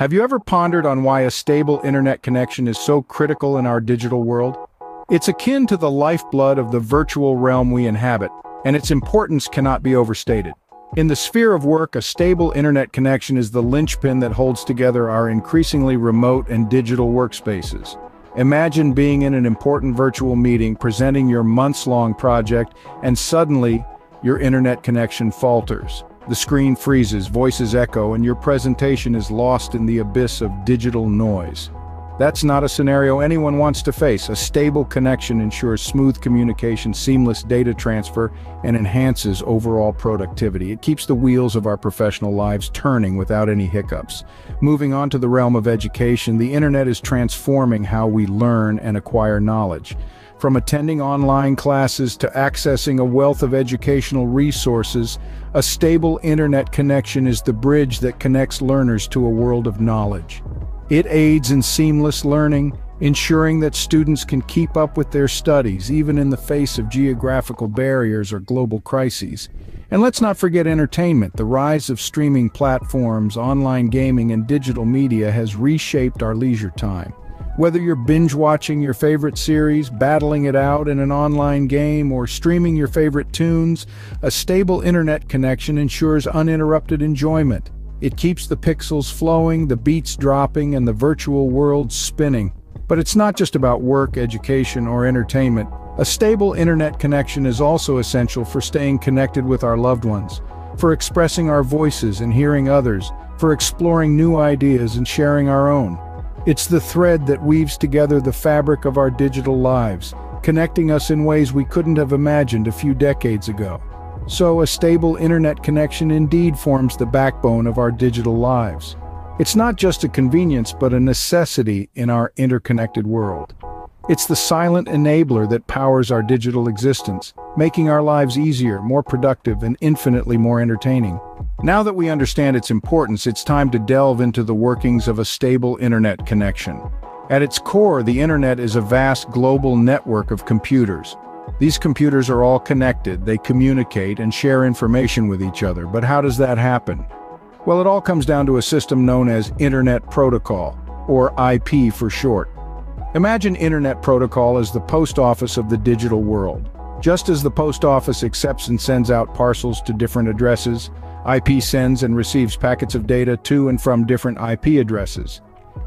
Have you ever pondered on why a stable internet connection is so critical in our digital world? It's akin to the lifeblood of the virtual realm we inhabit, and its importance cannot be overstated. In the sphere of work, a stable internet connection is the linchpin that holds together our increasingly remote and digital workspaces. Imagine being in an important virtual meeting, presenting your months-long project, and suddenly, your internet connection falters. The screen freezes, voices echo, and your presentation is lost in the abyss of digital noise. That's not a scenario anyone wants to face. A stable connection ensures smooth communication, seamless data transfer, and enhances overall productivity. It keeps the wheels of our professional lives turning without any hiccups. Moving on to the realm of education, the internet is transforming how we learn and acquire knowledge. From attending online classes to accessing a wealth of educational resources, a stable internet connection is the bridge that connects learners to a world of knowledge. It aids in seamless learning, ensuring that students can keep up with their studies, even in the face of geographical barriers or global crises. And let's not forget entertainment. The rise of streaming platforms, online gaming, and digital media has reshaped our leisure time. Whether you're binge-watching your favorite series, battling it out in an online game, or streaming your favorite tunes, a stable internet connection ensures uninterrupted enjoyment. It keeps the pixels flowing, the beats dropping, and the virtual world spinning. But it's not just about work, education, or entertainment. A stable internet connection is also essential for staying connected with our loved ones, for expressing our voices and hearing others, for exploring new ideas and sharing our own. It's the thread that weaves together the fabric of our digital lives, connecting us in ways we couldn't have imagined a few decades ago. So, a stable internet connection indeed forms the backbone of our digital lives. It's not just a convenience, but a necessity in our interconnected world. It's the silent enabler that powers our digital existence, making our lives easier, more productive, and infinitely more entertaining. Now that we understand its importance, it's time to delve into the workings of a stable internet connection. At its core, the internet is a vast global network of computers. These computers are all connected, they communicate and share information with each other. But how does that happen? Well, it all comes down to a system known as Internet Protocol, or IP for short. Imagine Internet Protocol as the post office of the digital world. Just as the post office accepts and sends out parcels to different addresses, IP sends and receives packets of data to and from different IP addresses.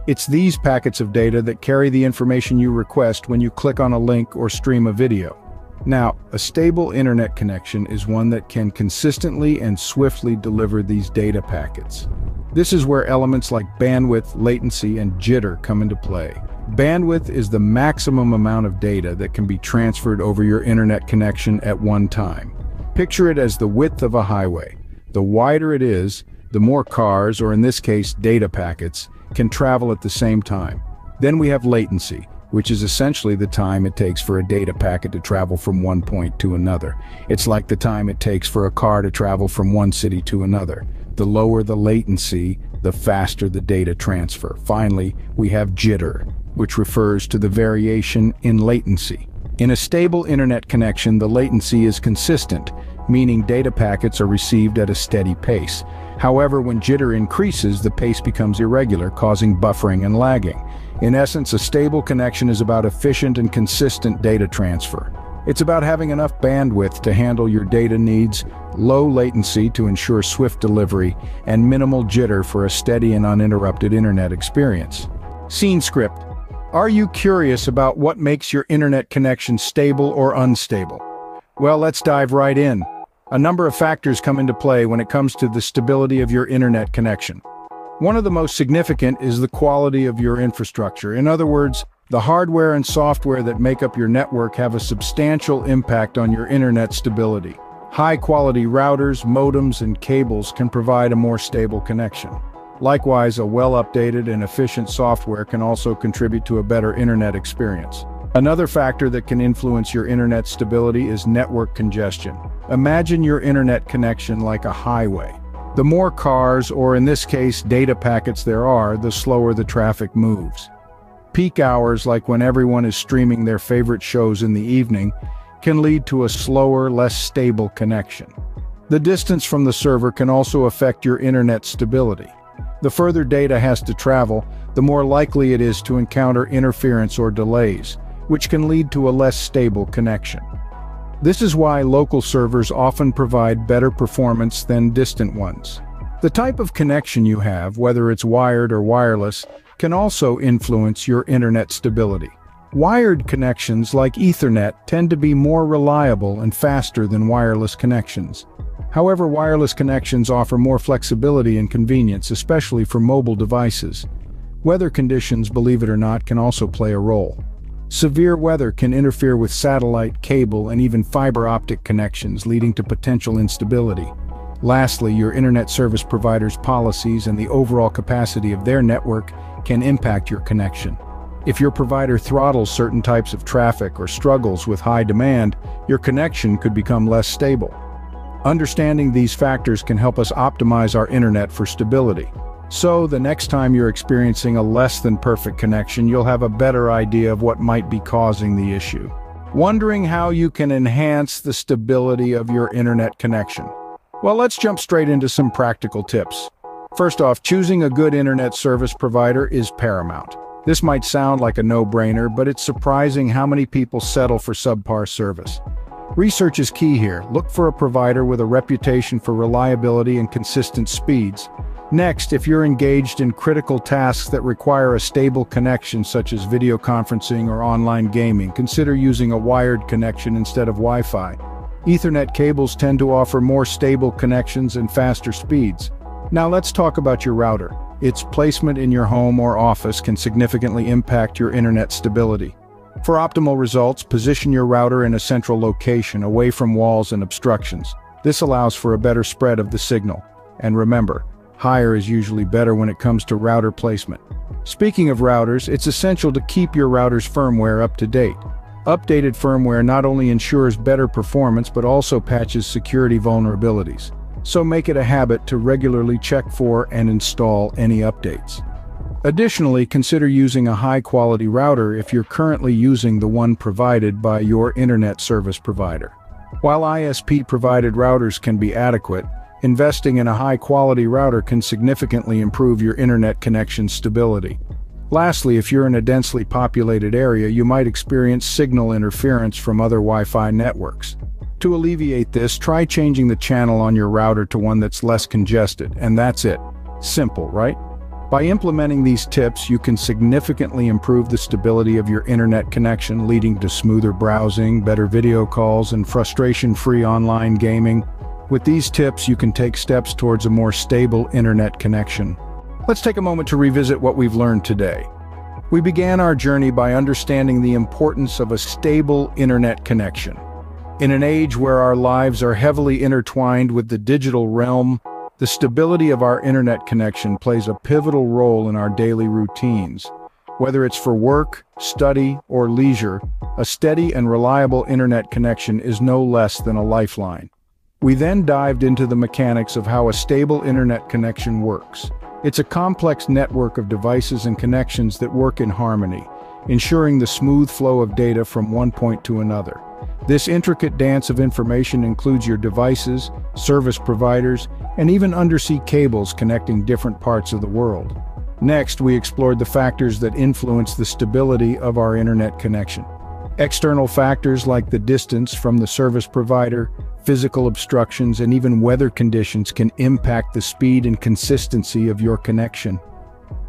It's these packets of data that carry the information you request when you click on a link or stream a video. Now, a stable internet connection is one that can consistently and swiftly deliver these data packets. This is where elements like bandwidth, latency, and jitter come into play. Bandwidth is the maximum amount of data that can be transferred over your internet connection at one time. Picture it as the width of a highway. The wider it is, the more cars, or in this case, data packets, can travel at the same time. Then we have latency, which is essentially the time it takes for a data packet to travel from one point to another. It's like the time it takes for a car to travel from one city to another. The lower the latency, the faster the data transfer. Finally, we have jitter, which refers to the variation in latency. In a stable internet connection, the latency is consistent, meaning data packets are received at a steady pace. However, when jitter increases, the pace becomes irregular, causing buffering and lagging. In essence, a stable connection is about efficient and consistent data transfer. It's about having enough bandwidth to handle your data needs, low latency to ensure swift delivery, and minimal jitter for a steady and uninterrupted internet experience. Scene script. Are you curious about what makes your internet connection stable or unstable? Well, let's dive right in. A number of factors come into play when it comes to the stability of your internet connection. One of the most significant is the quality of your infrastructure. In other words, the hardware and software that make up your network have a substantial impact on your internet stability. High-quality routers, modems, and cables can provide a more stable connection. Likewise, a well-updated and efficient software can also contribute to a better internet experience. Another factor that can influence your internet stability is network congestion. Imagine your internet connection like a highway. The more cars, or in this case, data packets there are, the slower the traffic moves. Peak hours, like when everyone is streaming their favorite shows in the evening, can lead to a slower, less stable connection. The distance from the server can also affect your internet stability. The further data has to travel, the more likely it is to encounter interference or delays, which can lead to a less stable connection. This is why local servers often provide better performance than distant ones. The type of connection you have, whether it's wired or wireless, can also influence your internet stability. Wired connections like Ethernet tend to be more reliable and faster than wireless connections. However, wireless connections offer more flexibility and convenience, especially for mobile devices. Weather conditions, believe it or not, can also play a role. Severe weather can interfere with satellite, cable, and even fiber optic connections, leading to potential instability. Lastly, your internet service provider's policies and the overall capacity of their network can impact your connection. If your provider throttles certain types of traffic or struggles with high demand, your connection could become less stable. Understanding these factors can help us optimize our internet for stability. So, the next time you're experiencing a less than perfect connection, you'll have a better idea of what might be causing the issue. Wondering how you can enhance the stability of your internet connection? Well, let's jump straight into some practical tips. First off, choosing a good internet service provider is paramount. This might sound like a no-brainer, but it's surprising how many people settle for subpar service. Research is key here. Look for a provider with a reputation for reliability and consistent speeds. Next, if you're engaged in critical tasks that require a stable connection, such as video conferencing or online gaming, consider using a wired connection instead of Wi-Fi. Ethernet cables tend to offer more stable connections and faster speeds. Now let's talk about your router. Its placement in your home or office can significantly impact your internet stability. For optimal results, position your router in a central location, away from walls and obstructions. This allows for a better spread of the signal. And remember, higher is usually better when it comes to router placement. Speaking of routers, it's essential to keep your router's firmware up to date. Updated firmware not only ensures better performance but also patches security vulnerabilities. So make it a habit to regularly check for and install any updates. Additionally, consider using a high-quality router if you're currently using the one provided by your internet service provider. While ISP-provided routers can be adequate, investing in a high-quality router can significantly improve your internet connection stability. Lastly, if you're in a densely populated area, you might experience signal interference from other Wi-Fi networks. To alleviate this, try changing the channel on your router to one that's less congested, and that's it. Simple, right? By implementing these tips, you can significantly improve the stability of your internet connection, leading to smoother browsing, better video calls, and frustration-free online gaming. With these tips, you can take steps towards a more stable internet connection. Let's take a moment to revisit what we've learned today. We began our journey by understanding the importance of a stable internet connection. In an age where our lives are heavily intertwined with the digital realm, the stability of our internet connection plays a pivotal role in our daily routines. Whether it's for work, study, or leisure, a steady and reliable internet connection is no less than a lifeline. We then dived into the mechanics of how a stable internet connection works. It's a complex network of devices and connections that work in harmony, ensuring the smooth flow of data from one point to another. This intricate dance of information includes your devices, service providers, and even undersea cables connecting different parts of the world. Next, we explored the factors that influence the stability of our internet connection. External factors like the distance from the service provider, physical obstructions, and even weather conditions can impact the speed and consistency of your connection.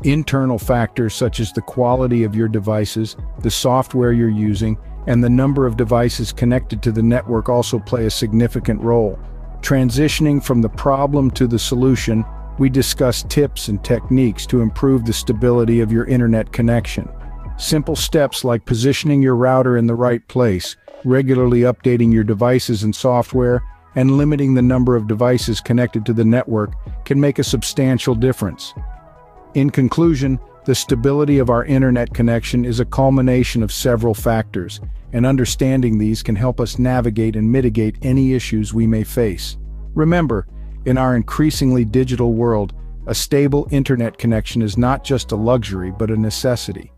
Internal factors such as the quality of your devices, the software you're using, and the number of devices connected to the network also play a significant role. Transitioning from the problem to the solution, we discussed tips and techniques to improve the stability of your internet connection. Simple steps like positioning your router in the right place, regularly updating your devices and software, and limiting the number of devices connected to the network can make a substantial difference. In conclusion, the stability of our internet connection is a culmination of several factors, and understanding these can help us navigate and mitigate any issues we may face. Remember, in our increasingly digital world, a stable internet connection is not just a luxury but a necessity.